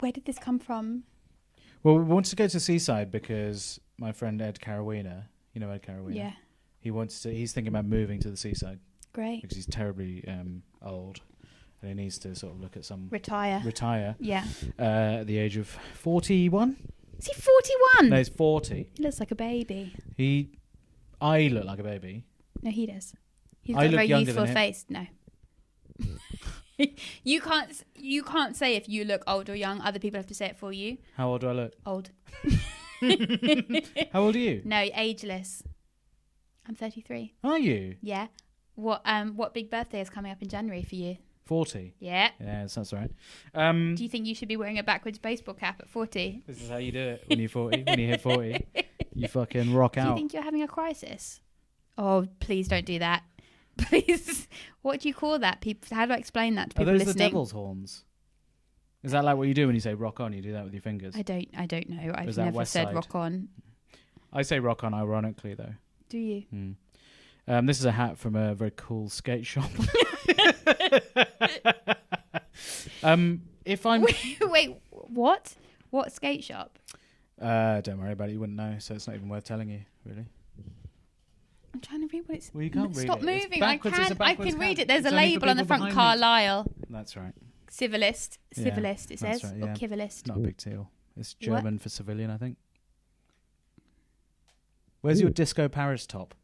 Where did this come from? Well, we wanted to go to Seaside because my friend Ed Carawina, you know Ed Carawina? Yeah. He's thinking about moving to the Seaside. Great. Because he's terribly old and he needs to sort of look at some... Retire. Yeah. At the age of 41. Is he 41? No, he's 40. He looks like a baby. I look like a baby. No, he does. He's I got a look very younger youthful than him. face. No. You can't say if you look old or young. Other people have to say it for you. How old do I look? Old. How old are you? No, ageless. I'm 33. Are you? Yeah. What big birthday is coming up in January for you? 40. Yeah. Yeah, that's right. Do you think you should be wearing a backwards baseball cap at 40? This is how you do it when you're 40. When you hit 40, you fucking rock out. Do you think you're having a crisis? Oh, please don't do that. Please. What do you call that? How do I explain that to people Are those listening? the devil's horns? Is that like what you do when you say rock on? You do that with your fingers? I don't know. I've that never West said Side? rock on. I say rock on ironically, though. Do you? This is a hat from a very cool skate shop. If I'm... Wait, what? What skate shop? Don't worry about it. You wouldn't know, so it's not even worth telling you, really. I'm trying to read what it's... Well, you can't read Stop it. moving. I can read hat. it. There's It's a only for label on the people front, behind me. Carlisle. That's right. Civilist, Yeah, it that's says, right, or yeah. Civilist. Not a big deal. It's German for civilian, I think. Where's your Disco Paris top?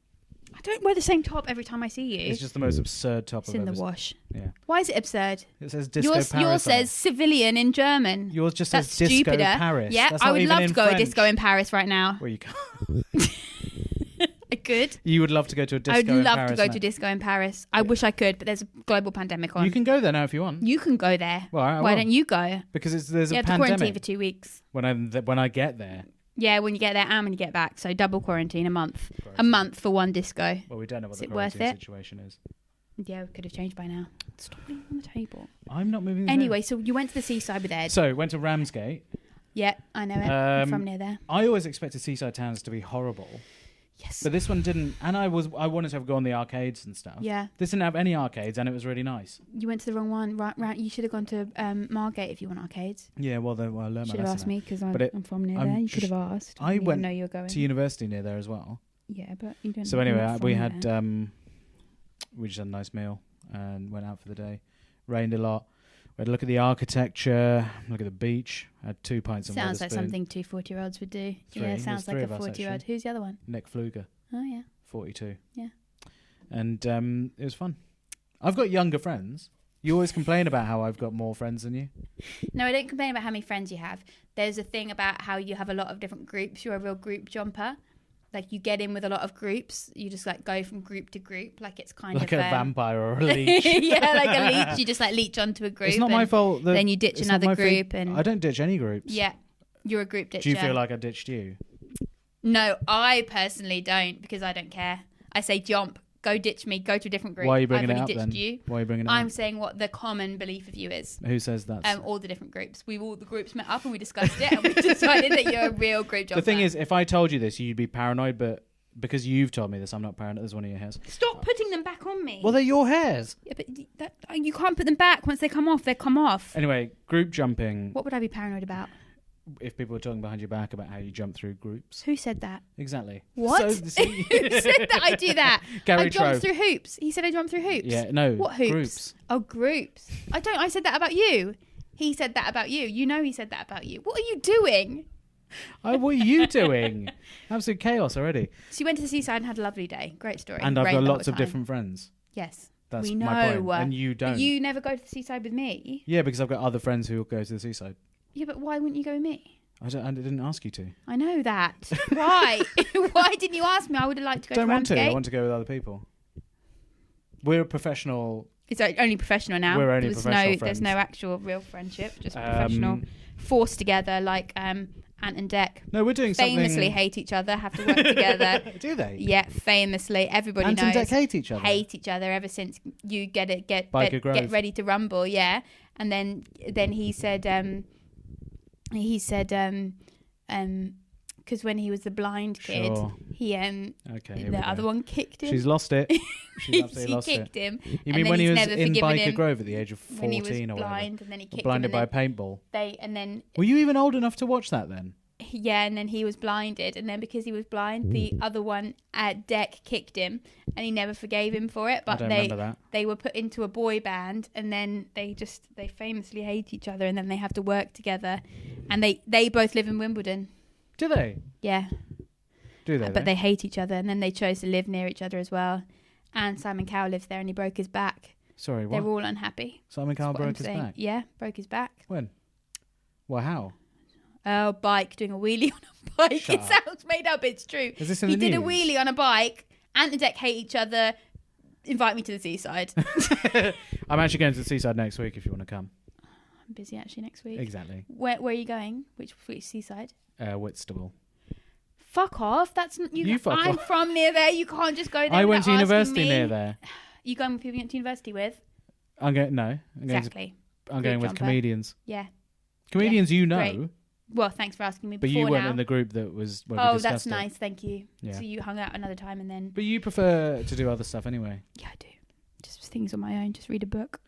I don't wear the same top every time I see you. It's just the most absurd top It's I've in ever the seen. wash. Yeah. Why is it absurd? It says Disco Paris. Yours says civilian in German. Yours just That's says Disco stupider. Paris. Yeah, That's I not would even love in to go French. a disco in Paris right now. Well, you can't. I could. You would love to go to a disco in I would love Paris, to go mate. to disco in Paris. I wish I could, but there's a global pandemic on. You can go there now if you want. You can go there. Well, I Why will. don't you go? Because there's You a have to quarantine pandemic. for 2 weeks. When I get there. Yeah, when you get there and when you get back. So double quarantine, a month. Christ. A month for one disco. Well, we don't know what Is the it worth quarantine it? situation is. Yeah, we could have changed by now. Stop leaving on the table. I'm not moving. Anyway, so you went to the seaside with Ed. So went to Ramsgate. Yeah, I know it. I'm from near there. I always expected seaside towns to be horrible. Yes. But this one didn't, and I wanted to go on the arcades and stuff. Yeah. This didn't have any arcades, and it was really nice. You went to the wrong one. Right. You should have gone to Margate if you want arcades. Yeah, well, I learned my Should have lesson asked me because I'm from near I'm there. You sh- could have asked. I didn't went even know you were going to university near there as well. Yeah, but you don't. So you're anyway, not from we there. had we just had a nice meal and went out for the day. Rained a lot. We had a look at the architecture, look at the beach. Had 2 pints of Sounds like Wetherspoon. something 2 40-year-olds would do. Three. Yeah, There's sounds like three a of us, 40-year-old. actually. Who's the other one? Nick Pfluger, Oh yeah. 42. Yeah. And it was fun. I've got younger friends. You always complain about how I've got more friends than you. No, I don't complain about how many friends you have. There's a thing about how you have a lot of different groups. You're a real group jumper. Like you get in with a lot of groups. You just like go from group to group. Like it's kind Like of a vampire or a leech. yeah, like a leech. You just like leech onto a group. It's not my fault. Then you ditch it's not another my thing. group and I don't ditch any groups. yeah, you're a group ditcher. Do you feel like I ditched you? No, I personally don't because I don't care. I say jump, go ditch me, go to a different group. Why are you bringing I've it already up ditched then? you. Why are you bringing it I'm up? saying what the common belief of you is. Who says that? All the different groups. All the groups met up and we discussed it and we decided that you're a real group jumper. The thing is, if I told you this, you'd be paranoid, but because you've told me this, I'm not paranoid. There's one of your hairs. Stop putting them back on me. Well, they're your hairs. Yeah, but you can't put them back. Once they come off, they come off. Anyway, group jumping. What would I be paranoid about? If people are talking behind your back about how you jump through groups. Who said that? Exactly. What? So, Who said that I do that? Gary I jump Trove. through hoops. He said I jump through hoops. Yeah, no. What hoops? Groups. Oh, groups. I don't. I said that about you. He said that about you. You know he said that about you. What are you doing? Oh, what are you doing? Absolute chaos already. So you went to the seaside and had a lovely day. Great story. And I've Great got lot lots of time. different friends. Yes. That's we my know. point. And you don't. But you never go to the seaside with me. Yeah, because I've got other friends who will go to the seaside. Yeah, but why wouldn't you go with me? I didn't ask you to. I know that. Why? Why didn't you ask me? I would have liked to go Don't to want to. I Ramsgate. want to go with other people. We're a professional. It's only professional now. We're only professional There's friends. no actual real friendship. Just professional. Forced together like Ant and Dec. No, we're doing something. Famously hate each other. Have to work together. Do they? Yeah, famously. Everybody Ant knows. and Dec hate each other. Hate each other ever since you get Biker Grove. ready to rumble. Yeah, and then he said Because when he was the blind kid, Sure. he Okay. here we the go. other one kicked him. She's lost it. She's absolutely he lost it. kicked him. You and mean then when he he's was never in forgiven Biker him Grove at the age of 14 when he was or whatever? blind, and then he kicked Blinded him. by a And paintball. then Were you even old enough to watch that then? yeah, and then he was blinded, and then because he was blind, the other one at deck kicked him, and he never forgave him for it. I But don't remember that. they were put into a boy band, and then they famously hate each other, and then they have to work together, and they both live in Wimbledon. Do they? Yeah, Do they? but though? they hate each other, and then they chose to live near each other as well. And Simon Cowell lives there, and he broke his back. Sorry, what? They're all unhappy. Simon Cowell That's what I'm broke his saying. back? Yeah, broke his back. When? Well, how? Oh, bike, doing a wheelie on a bike. Shut It up. sounds made up. It's true. Is this in He the did a news? wheelie on a bike. Ant and Dec hate each other. Invite me to the seaside. I'm actually going to the seaside next week if you want to come. I'm busy actually next week. Exactly. Where are you going? Which seaside? Whitstable. Fuck off. That's not you. You fuck I'm off. from near there. You can't just go there. I went to without asking university me. near there. You going with people you went to university with? I'm going. No, I'm going. Exactly. I'm going with jumper. comedians. Yeah. Comedians, you know, great. Well, thanks for asking me but before you weren't now. in the group that was. When we Oh, discussed that's it. nice. Thank you. Yeah. So you hung out another time and then. But you prefer to do other stuff anyway. Yeah, I do. Just things on my own. Just read a book.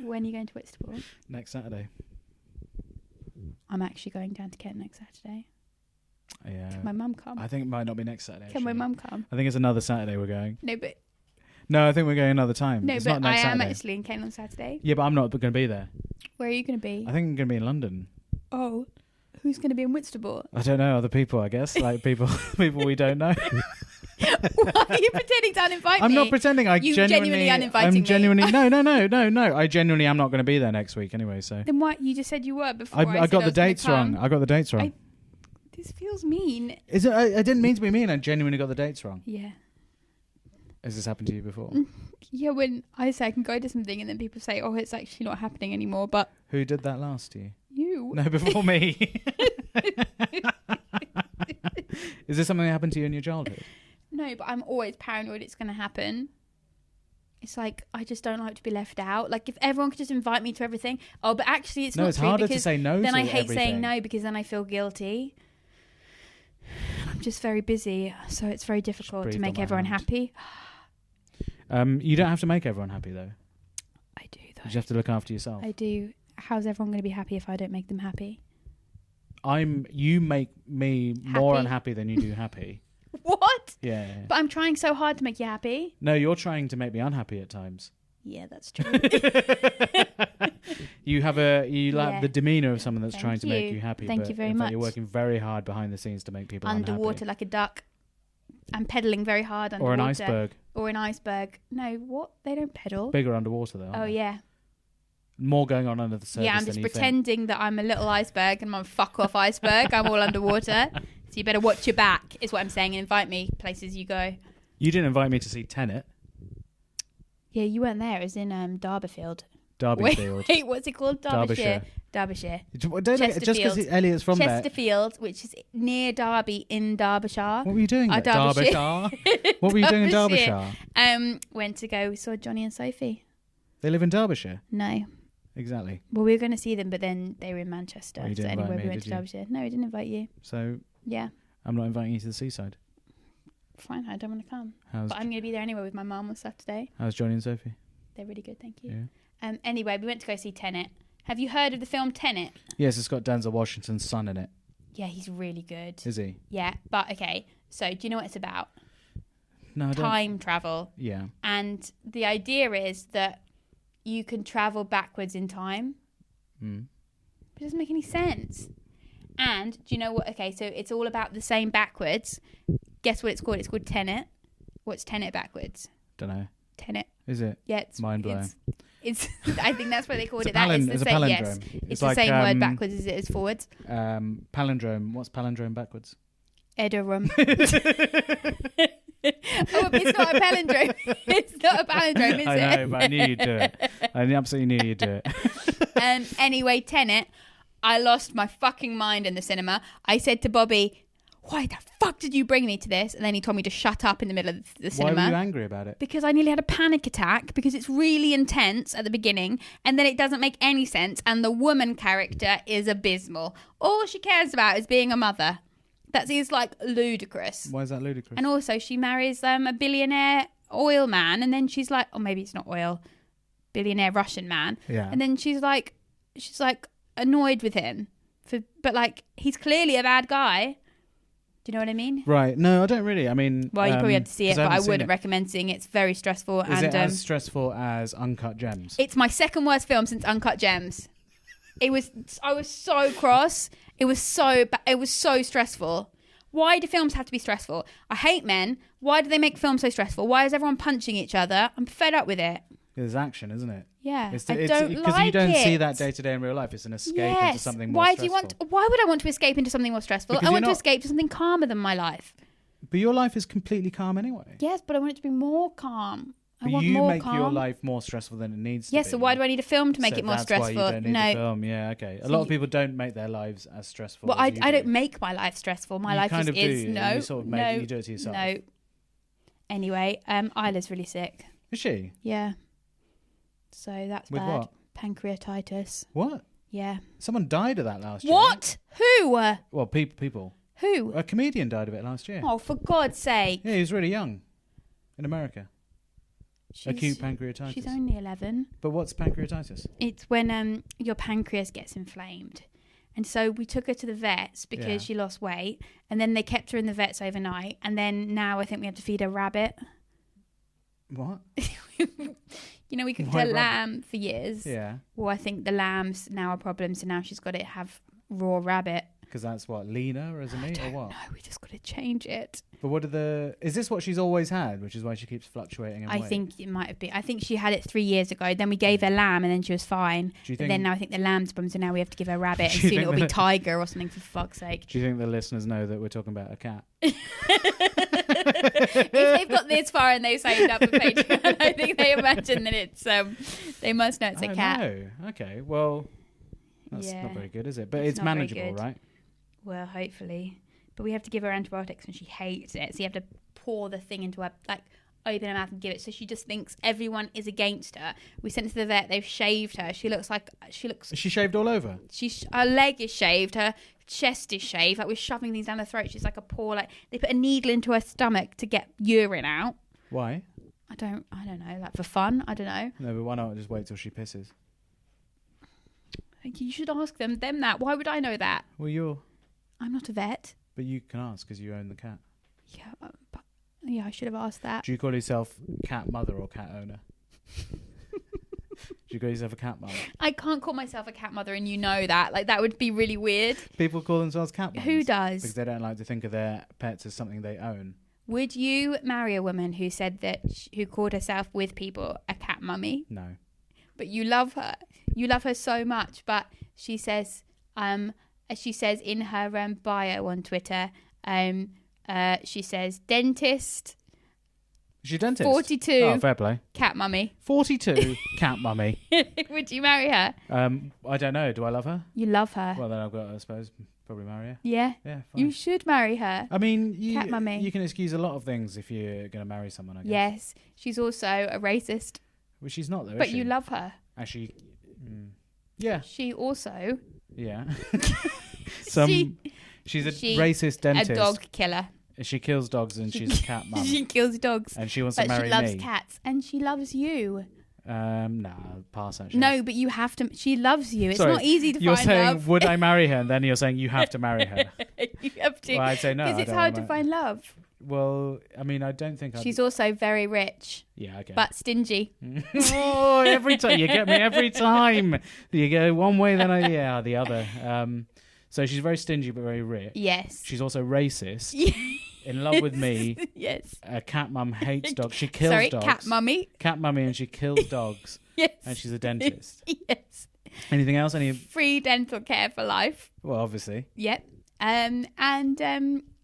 When are you going to Whitstable? Next Saturday. I'm actually going down to Kent next Saturday. Yeah. Can my mum come? I think it might not be next Saturday. Can my actually. mum come? I think it's another Saturday we're going. No, but No, I think we're going another time. no, it's but not I next am Saturday. actually in Kent on Saturday. Yeah, but I'm not going to be there. Where are you going to be? I think I'm going to be in London. Oh, who's going to be in Whitstable? I don't know, other people, I guess. Like people we don't know. Why are you pretending to uninvite me? I'm not pretending. You genuinely uninviting I'm me. genuinely no. I genuinely am not going to be there next week anyway. So Then why? You just said you were before. I said got I the was gonna dates wrong. come. I got the dates wrong. This feels mean. Is it? I didn't mean to be mean. I genuinely got the dates wrong. Yeah. Has this happened to you before? Yeah, when I say I can go to something and then people say, oh, it's actually not happening anymore, but Who did that last year? you. No, before me. Is this something that happened to you in your childhood? No, but I'm always paranoid it's going to happen. It's like, I just don't like to be left out. Like, if everyone could just invite me to everything. Oh, but actually it's No, not it's true harder to because say no then to I hate everything. saying no because then I feel guilty. I'm just very busy, so it's very difficult to breathed make on my everyone hand. happy. You don't have to make everyone happy though. I do, You though. just have to look after yourself. I do. How's everyone going to be happy if I don't make them happy? You make me more Happy? unhappy than you do happy. What? Yeah. But I'm trying so hard to make you happy. No, you're trying to make me unhappy at times. Yeah, that's true. You have the Yeah. demeanour of someone that's Thank trying to make you. you happy. Thank but you very in fact, You're much. working very hard behind the scenes to make people Underwater unhappy. like a duck. I'm pedaling very hard Or underwater. an iceberg. Or an iceberg. No, what? They don't pedal. Bigger underwater though. aren't Oh, they? yeah. More going on under the surface. Yeah, I'm than just you think. pretending that I'm a little iceberg and I'm a fuck off iceberg. I'm all underwater. So you better watch your back, is what I'm saying, and invite me places you go. You didn't invite me to see Tenet, Yeah, you weren't there. It was in Derbyfield. Derbyfield. Wait, what's it called? Derbyshire. Derbyshire. Just because Chesterfield. Elliot's from there. Chesterfield, which is near Derby in Derbyshire. What were you doing? There? Derbyshire. What were you doing in Derbyshire. Derbyshire? Went to go. We saw Johnny and Sophie. They live in Derbyshire. No. Exactly. Well, we were going to see them, but then they were in Manchester. Oh, you So didn't anyway, invite we me, went to did you? Derbyshire. No, we didn't invite you. So Yeah. I'm not inviting you to the seaside. Fine, I don't want to come. How's But I'm going to be there anyway with my mum on Saturday. Johnny and Sophie? They're really good, thank you. Yeah. Anyway, we went to go see Tenet. Have you heard of the film Tenet? Yes, it's got Denzel Washington's son in it. Yeah, he's really good. Is he? Yeah, but okay. So, do you know what it's about? No, I don't. Time travel. Yeah. And the idea is that you can travel backwards in time. Mm. It doesn't make any sense. And do you know what? Okay, so it's all about the same backwards. Guess what it's called? It's called Tenet. What's Tenet backwards? Don't know. Tenet. Is it? Yeah, it's Mind blowing. It's I think that's what they called It's it. a That is the it's a same. palindrome. Yes, it's the like, same word backwards as it is forwards. Palindrome. What's palindrome backwards? Edorum. Oh, it's not a palindrome. It's not a palindrome, is it? I know, but I knew you'd do it. I absolutely knew you'd do it. Anyway, Tenet, I lost my fucking mind in the cinema. I said to Bobby, why the fuck did you bring me to this? And then he told me to shut up in the middle of the cinema. Why were you angry about it? Because I nearly had a panic attack, because it's really intense at the beginning and then it doesn't make any sense, and the woman character is abysmal. All she cares about is being a mother. That is like ludicrous. Why is that ludicrous? And also she marries a billionaire oil man, and then she's like, or maybe it's not oil, billionaire Russian man. Yeah. And then she's like annoyed with him but like he's clearly a bad guy. Do you know what I mean? Right. No, I don't really. I mean, well, you probably had to see it, but I wouldn't it. recommend seeing it. It's very stressful. Is it as stressful as Uncut Gems? It's my second worst film since Uncut Gems. I was so cross. It was so stressful. Why do films have to be stressful? I hate men. Why do they make films so stressful? Why is everyone punching each other? I'm fed up with it. There's action, isn't it? Yeah, I don't like it. Because you don't see that day to day in real life. It's an escape into something more stressful. Why would I want to escape into something more stressful? Because I want to escape to something calmer than my life. But your life is completely calm anyway. Yes, but I want it to be more calm. But you make your life more stressful than it needs to be. Yes, so why do I need a film to make it more stressful? That's why you don't need a film. Yeah, okay. A lot of people don't make their lives as stressful. Well, I don't make my life stressful. My life kind of is do. No, you sort of you do it to yourself. No. Anyway, Isla's really sick. Is she? Yeah. So that's with bad. What? Pancreatitis. What? Yeah. Someone died of that last year. What? Who? Well, people. Who? A comedian died of it last year. Oh, for God's sake. Yeah, he was really young. In America. Acute pancreatitis. She's only 11. But what's pancreatitis? It's when your pancreas gets inflamed. And so we took her to the vets because she lost weight. And then they kept her in the vets overnight. And then now I think we have to feed her rabbit. What? You know, we cooked her lamb for years. Yeah. Well, I think the lamb's now a problem. So now she's got to have raw rabbit. Because that's what, leaner as a meat or what? No, we just got to change it. But is this what she's always had, which is why she keeps fluctuating in weight? I think it might have been. I think she had it 3 years ago. Then we gave her lamb and then she was fine. But then now I think the lamb's problem, so now we have to give her rabbit and soon it'll be tiger or something, for fuck's sake. Do you think the listeners know that we're talking about a cat? If they've got this far and they've signed up for Patreon, I think they imagine that it's they must know it's a cat. No. Okay, well, that's not very good, is it? But it's manageable, right? Well, hopefully. But we have to give her antibiotics and she hates it. So you have to pour the thing into her, like, open her mouth and give it. So she just thinks everyone is against her. We sent her to the vet. They've shaved her. She looks... Is she shaved all over? Her leg is shaved. Her chest is shaved. Like, we're shoving things down her throat. She's like a poor... Like, they put a needle into her stomach to get urine out. Why? I don't know. Like, for fun? I don't know. No, but why not just wait till she pisses? You should ask them that. Why would I know that? Well, I'm not a vet. But you can ask because you own the cat. Yeah, I should have asked that. Do you call yourself cat mother or cat owner? Do you call yourself a cat mother? I can't call myself a cat mother, and you know that. Like, that would be really weird. People call themselves cat mothers. Who does? Because they don't like to think of their pets as something they own. Would you marry a woman who said who called herself with people a cat mummy? No. But you love her. You love her so much. But she says in her bio on Twitter, she says dentist. Is she a dentist? 42. Oh, fair play. Cat mummy. 42. Cat mummy. Would you marry her? I don't know. Do I love her? You love her. Well, then I've got to, I suppose, probably marry her. Yeah. Yeah, fine. You should marry her. I mean, Cat mummy. You can excuse a lot of things if you're going to marry someone, I guess. Yes. She's also a racist. Well, she's not, though, But is she? you love her. Actually, yeah. She also... Yeah. She's a racist dentist. A dog killer. She kills dogs and she's a cat mum. She kills dogs. And she wants to marry me. But she loves cats and she loves you. Nah, pass actually. No, but you have to. She loves you. It's Sorry, not easy to you're find saying, love. would I marry her? And then you're saying you have to marry her. You have to. Well, I'd say no. Because it's hard to find love. Well, I mean, I don't think she's also very rich. Yeah, okay. But stingy. Oh, every time. You get me every time. You go one way, then the other. So she's very stingy but very rich. Yes. She's also racist. In love with me. Yes. A cat mum hates dogs. She kills dogs. Cat mummy. Cat mummy, and she kills dogs. Yes. And she's a dentist. Yes. Anything else? Free dental care for life. Well, obviously. Yep.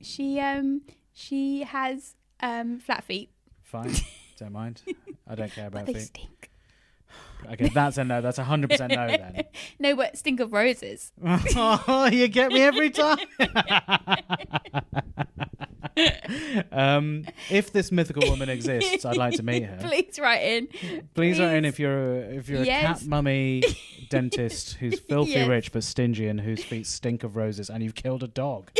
She has flat feet. Fine. Don't mind. I don't care about but feet. They stink. Okay, that's a no. That's 100% no then. No, but stink of roses. Oh, you get me every time. If this mythical woman exists, I'd like to meet her. Please write in. Please write in if you're a cat mummy dentist who's filthy Yes. rich but stingy and whose feet stink of roses, and you've killed a dog.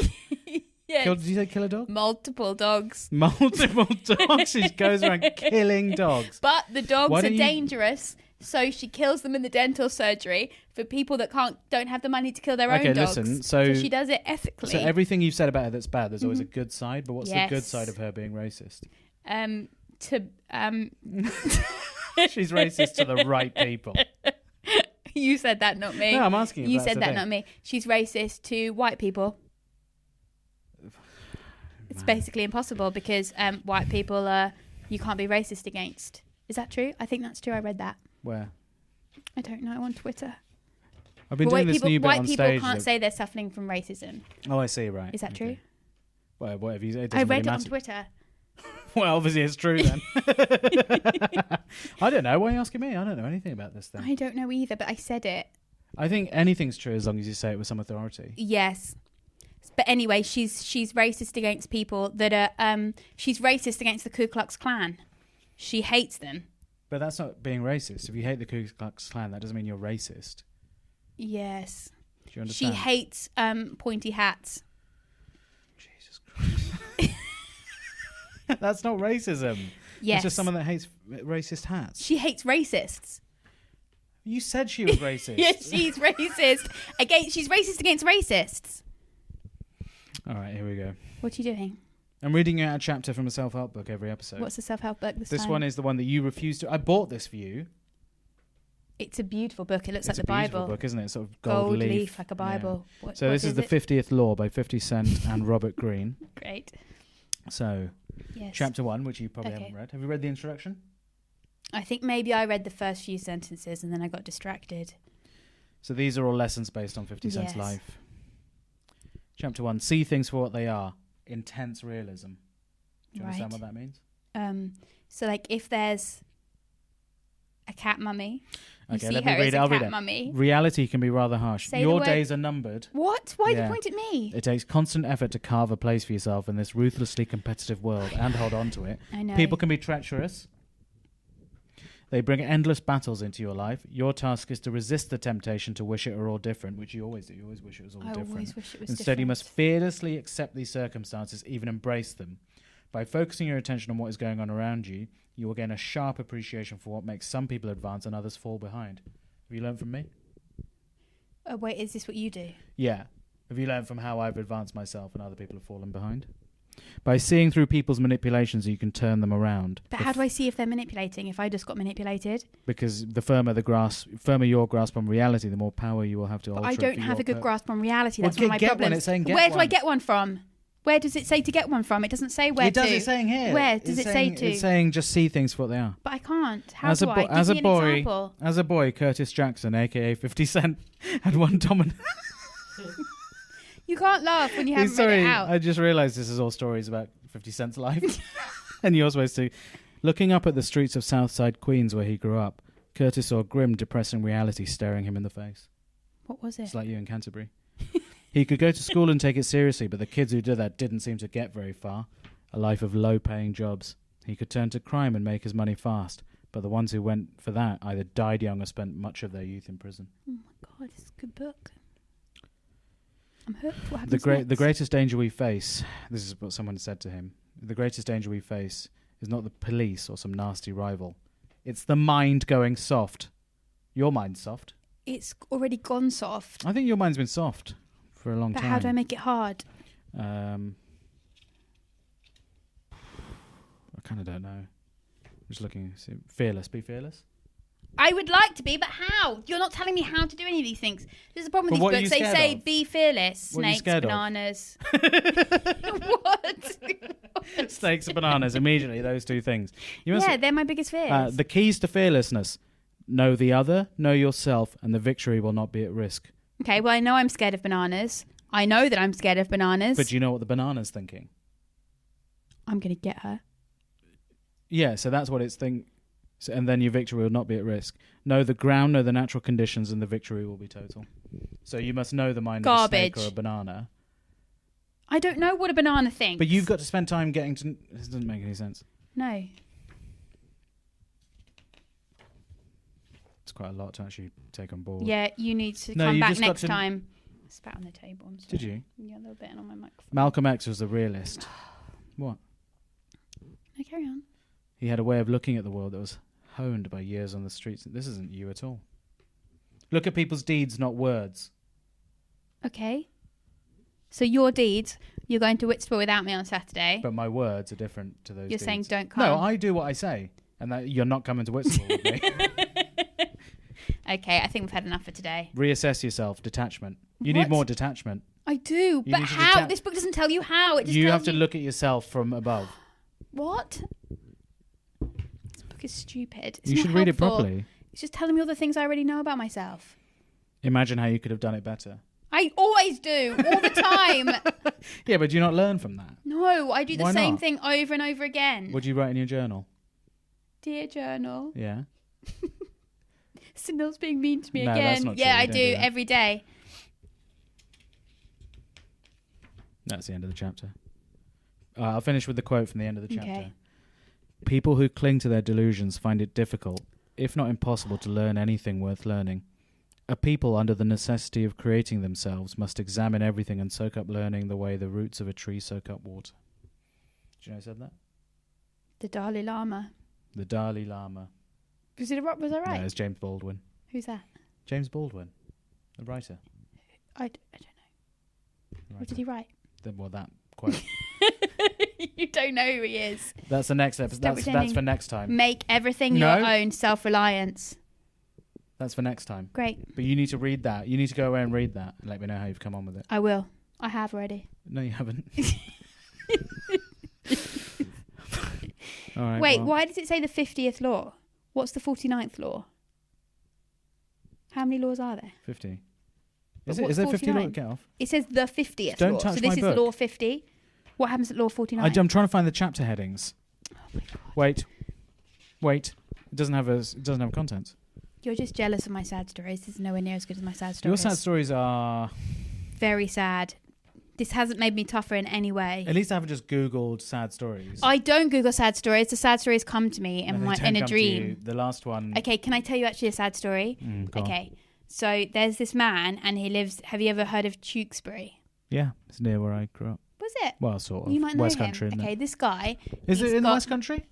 Yes. Did you say kill a dog? Multiple dogs. Multiple dogs. She goes around killing dogs. But the dogs Why are don't you- dangerous, so she kills them in the dental surgery for people that don't have the money to kill their own dogs. Listen. So she does it ethically. So everything you've said about her that's bad, there's always a good side. But what's the good Yes. side of her being racist? She's racist to the right people. You said that, not me. No, I'm asking if You that's said the that, thing. not me. She's racist to white people. It's basically impossible because white people you can't be racist against. Is that true? I think that's true. I read that. Where? I don't know, on Twitter. I've been But doing this new bit white on people stage. can't say they're suffering from racism. Oh, I see. Right. Is that true? Well, whatever you say. It I doesn't read really it on matter. Twitter. Well, obviously it's true then. I don't know. Why are you asking me? I don't know anything about this thing. I don't know either, but I said it. I think anything's true as long as you say it with some authority. Yes. But anyway, she's racist against people that are she's racist against the Ku Klux Klan. She hates them. But that's not being racist. If you hate the Ku Klux Klan, that doesn't mean you're racist. Yes. Do you understand? She hates pointy hats. Jesus Christ. That's not racism. Yes. It's just someone that hates racist hats. She hates racists. You said she was racist. Yes, she's racist. She's racist against racists. All right, here we go. What are you doing? I'm reading you out a chapter from a self-help book every episode. What's the self-help book this This time? one is the one that you refused to... I bought this for you. It's a beautiful book. It looks It's like the a beautiful Bible. book, isn't it? Sort of Gold leaf. leaf like a Bible. Yeah. What, So this is the it? 50th Law by 50 Cent and Robert Greene. Great. So, Yes. chapter 1, which you probably Okay. haven't read. Have you read the introduction? I think maybe I read the first few sentences and then I got distracted. So these are all lessons based on 50 Cent's Yes. life. Chapter 1, see things for what they are. Intense realism. Do you understand what that means? So like if there's a cat mummy, you Okay, see let me her read as it. a I'll read cat it. mummy. Reality can be rather harsh. Say the Your word. days are numbered. What? Why do Yeah. you point at me? It takes constant effort to carve a place for yourself in this ruthlessly competitive world and hold on to it. I know. People can be treacherous. They bring endless battles into your life. Your task is to resist the temptation to wish it were all different, which you always do. You always wish it was all I different. always wish it was Instead, different. you must fearlessly accept these circumstances, even embrace them. By focusing your attention on what is going on around you, you will gain a sharp appreciation for what makes some people advance and others fall behind. Have you learned from me? Wait, is this what you do? Yeah. Have you learned from how I've advanced myself and other people have fallen behind? By seeing through people's manipulations, you can turn them around. But how do I see if they're manipulating? If I just got manipulated? Because the firmer your grasp on reality, the more power you will have to But alter I it don't for have your a good purpose. grasp on reality. Well, That's one of my get one. problems. It's saying get Where do I one. get one from? Where does it say to get one from? It doesn't say where It does. to. It's saying here. Where does It's it saying, say to? It's saying just see things for what they are. But I can't. How As do a I? bo- Give as me a an boy- example. As a boy, Curtis Jackson, aka 50 Cent, had one dominant. You can't laugh when you haven't read it out. I just realised this is all stories about 50 Cent's life, and you're supposed to. Looking up at the streets of Southside Queens, where he grew up, Curtis saw grim, depressing reality staring him in the face. What was it? It's like you in Canterbury. He could go to school and take it seriously, but the kids who did that didn't seem to get very far. A life of low-paying jobs. He could turn to crime and make his money fast, but the ones who went for that either died young or spent much of their youth in prison. Oh my god, this is a good book. I'm hooked. What happens The next? greatest danger we face, this is what someone said to him, the greatest danger we face is not the police or some nasty rival. It's the mind going soft. Your mind's soft. It's already gone soft. I think your mind's been soft for a long But time. how do I make it hard? I kind of don't know. Just looking. Fearless. Be fearless. I would like to be, but how? You're not telling me how to do any of these things. This is the problem with But what are these you books. They scared say of? be fearless. What are you Snakes, scared of? bananas. What? Snakes and bananas. Immediately, those two things. You must, Yeah, they're my biggest fears. the keys to fearlessness: know the other, know yourself, and the victory will not be at risk. Okay, well, I know I'm scared of bananas. I know that I'm scared of bananas. But do you know what the banana's thinking? I'm going to get her. Yeah, so that's what it's think. So, and then your victory will not be at risk. Know the ground, know the natural conditions, and the victory will be total. So you must know the mind of a snake or a banana. I don't know what a banana thinks. But you've got to spend time getting to... This doesn't make any sense. No. It's quite a lot to actually take on board. Yeah, you need to come back next time. I spat on the table. Did you? Yeah, a little bit on my microphone. Malcolm X was the realist. What? No, carry on. He had a way of looking at the world that was honed by years on the streets. This isn't you at all. Look at people's deeds, not words. Okay. So your deeds, you're going to Whitstable without me on Saturday. But my words are different to those You're deeds. saying don't come. No, I do what I say. And that you're not coming to Whitstable with me. Okay, I think we've had enough for today. Reassess yourself. Detachment. You need more detachment. I do, but how? This book doesn't tell you how. It just you have to look at yourself from above. What? This book is stupid. It's you should read it properly. It's just telling me all the things I already know about myself. Imagine how you could have done it better. I always do, all the time. Yeah, but do you not learn from that? No, I do the same thing over and over again. What do you write in your journal? Dear journal. Yeah. Sunil's being mean to me again. That's not true. Yeah, I do every day. That's the end of the chapter. I'll finish with the quote from the end of the chapter. Okay. People who cling to their delusions find it difficult, if not impossible, to learn anything worth learning. A people under the necessity of creating themselves must examine everything and soak up learning the way the roots of a tree soak up water. Do you know who said that? The Dalai Lama. The Dalai Lama. Was I right? No, it's James Baldwin. Who's that? James Baldwin, the writer. I don't know. What did he write? That quote. You don't know who he is. That's the next episode. That's for next time. Make everything your own. Self-reliance. That's for next time. Great. But you need to read that. You need to go away and read that and let me know how you've come on with it. I will. I have already. No, you haven't. All right, wait, why does it say the 50th law? What's the 49th law? How many laws are there? 50. Is there 50 law? Get off. It says the 50th Don't law. touch So this my is book. law 50. What happens at law 49? I'm trying to find the chapter headings. Oh my God. Wait. It doesn't have content. You're just jealous of my sad stories. This is nowhere near as good as my sad stories. Your sad stories are very sad. This hasn't made me tougher in any way. At least I haven't just Googled sad stories. I don't Google sad stories. The sad stories come to me in a dream. The last one. Okay, can I tell you actually a sad story? Okay. So there's this man and he lives... Have you ever heard of Tewkesbury? Yeah, it's near where I grew up. Was it? Well, sort of. You might know West him. Country. Okay, this guy... Is it in the West Country?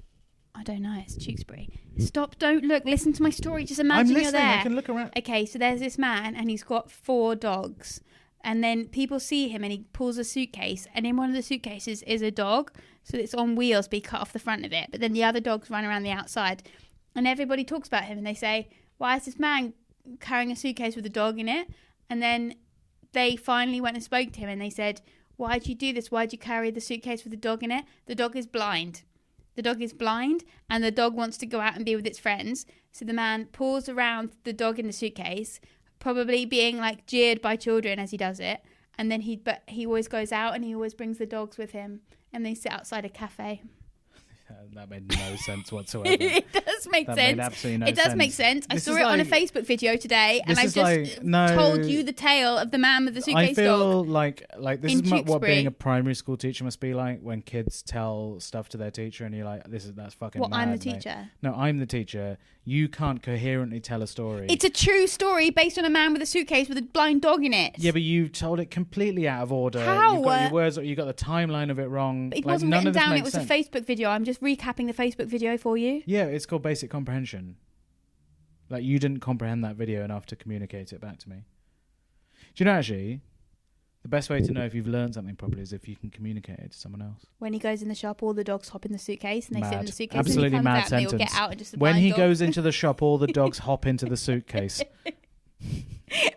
I don't know. It's Tewkesbury. Stop. Don't look. Listen to my story. Just imagine I'm you're listening. there. I can look around. Okay, so there's this man and he's got 4 dogs. And then people see him and he pulls a suitcase. And in one of the suitcases is a dog. So it's on wheels, but he cut off the front of it. But then the other dogs run around the outside. And everybody talks about him and they say, why is this man carrying a suitcase with a dog in it? And then they finally went and spoke to him and they said, why'd you do this? Why'd you carry the suitcase with the dog in it? The dog is blind. The dog is blind and the dog wants to go out and be with its friends. So the man pulls around the dog in the suitcase, probably being like jeered by children as he does it. And then he always goes out and he always brings the dogs with him and they sit outside a cafe. That made no sense whatsoever. It does make sense. Made absolutely no it does sense. make sense. I This saw is it on a like- Facebook video today and I've just no, told you the tale of the man with the suitcase I feel dog. like this in is what Tewkesbury. being a primary school teacher must be like when kids tell stuff to their teacher and you're like, that's fucking Well, mad, I'm the mate. teacher. No, I'm the teacher. You can't coherently tell a story. It's a true story based on a man with a suitcase with a blind dog in it. Yeah, but you told it completely out of order. How? You've got your words, you got the timeline of it wrong. It Like, wasn't none written of this down. makes It was sense. a Facebook video. I'm just recapping the Facebook video for you. Yeah, it's called basic comprehension. Like, you didn't comprehend that video enough to communicate it back to me. Do you know, actually, the best way to know if you've learned something properly is if you can communicate it to someone else. When he goes in the shop, all the dogs hop in the suitcase and they sit in Mad. the suitcase. Absolutely and he comes mad out and they all sentence. get out and just a When blind he dog. goes into the shop, all the dogs hop into the suitcase.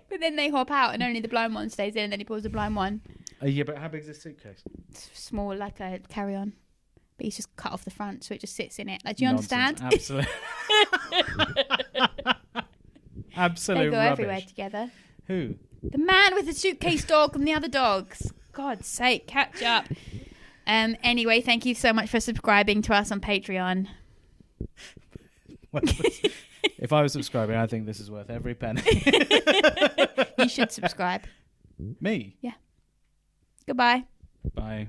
But then they hop out and only the blind one stays in and then he pulls the blind one. Yeah, but how big is this suitcase? It's small, like a carry-on. But he's just cut off the front so it just sits in it. Like, do you Nonsense. understand? Absolute They go rubbish. everywhere together. Who? The man with the suitcase dog and the other dogs. God's sake, catch up. Anyway, thank you so much for subscribing to us on Patreon. If I was subscribing, I think this is worth every penny. You should subscribe. Me? Yeah. Goodbye. Bye.